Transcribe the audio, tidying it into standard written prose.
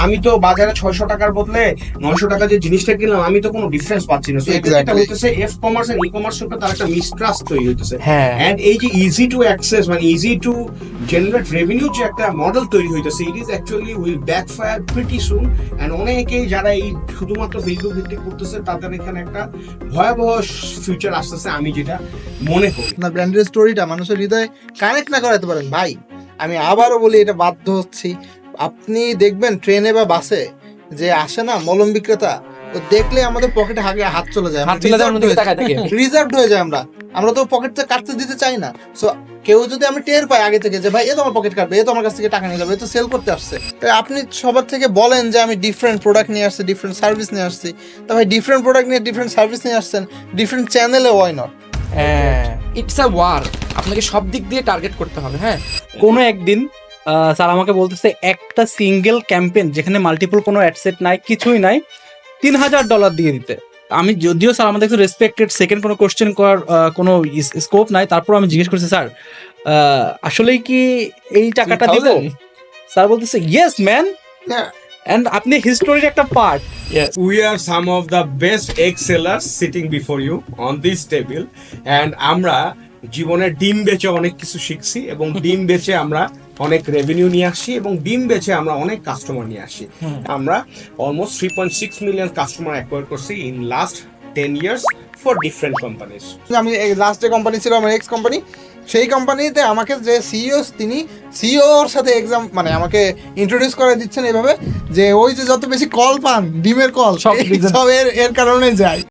আমি তো বাজারে 600 টাকার বদলে 900 টাকা যে জিনিসটা কিনলাম, আমি তো কোনো ডিফারেন্স পাচ্ছি না। সো এটা হইতেছে F commerce and E commerce এর তার একটা মিসট্রাস্ট তৈরি হইতেছে। হ্যাঁ। এন্ড এই যে ইজি টু অ্যাক্সেস মানে ইজি টু জেনারেট রেভিনিউ যে একটা মডেল তৈরি হইতেছে, it is actually will backfire pretty soon. And অনেকেই যারা এই শুধুমাত্র ফেসবুক ভিত্তিক করতেছে তাদের এখানে একটা ভয়াবহ ফিউচার আসতেছে, আমি যেটা মনে করি। আপনার ব্র্যান্ডের স্টোরিটা মানুষের হৃদয়ে কানেক্ট না করাতে পারেন ভাই, আমি আবারও বলি এটা বাধ্য হচ্ছি। আপনি দেখবেন ট্রেনে বা বাসে যে আসে না মলম বিক্রেতা, তো দেখলে আমাদের পকেটে আগে হাত চলে যায়, রিজার্ভড হয়ে যায়। আমরা তো পকেটটা কাটতে দিতে চাই না। সো কেউ যদি আমি টের পাই আগে থেকে যে ভাই এ তো আমার পকেট কাটবে, এ তো আমার কাছ থেকে টাকা নিয়ে যাবে, এ তো সেল করতে আসছে, তো আপনি সবার থেকে বলেন যে আমি ডিফারেন্ট প্রোডাক্ট নিয়ে আসছি, ডিফারেন্ট সার্ভিস নিয়ে আসছি। তা ভাই ডিফারেন্ট প্রোডাক্ট নিয়ে ডিফারেন্ট সার্ভিস নিয়ে আসছেন, ডিফারেন্ট চ্যানেলে why not? It's a war, আপনাকে সব দিক দিয়ে টার্গেট করতে হবে। হ্যাঁ, কোনো একদিন স্যার আমাকে বলতেছে একটা সিঙ্গেল ক্যাম্পেইন যেখানে মাল্টিপল কোনো অ্যাডসেট নাই, কিছুই নাই, $3000 দিয়ে দিতে। আমি যদিও স্যার আমাদের একটু রেসপেক্টেড, সেকেন্ড কোনো কোশ্চেন করার কোনো স্কোপ নাই, তারপর আমি জিজ্ঞেস করছি স্যার আসলেই কি এই টাকাটা দিব? স্যার বলতেছে ইয়েস ম্যান, এন্ড আপনি হিস্টোরির একটা part. We are some of the best egg sellers sitting before you on this table, and আমরা জীবনের ডিম বেচে অনেক কিছু শিখছি, এবং ডিম বেচে আমরা অনেক রেভিনিউ নিয়ে আসছি, এবং ডিম বেচে আমরা অনেক কাস্টমার নিয়ে আসি। আমরা অলমোস্ট 3.6 মিলিয়ন কাস্টমার অ্যাকোয়ার করছি in last 10 years for different companies. আমি লাস্ট যে কোম্পানি ছিল আমার এক্স কোম্পানি, সেই কোম্পানিতে আমাকে যে সিইও, তিনি সিইওর সাথে এক্সাম মানে আমাকে ইন্ট্রোডিউস করে দিচ্ছেন এভাবে যে ওই যে যত বেশি কল পান ডিমের কল সব সব এর কারণে যায়।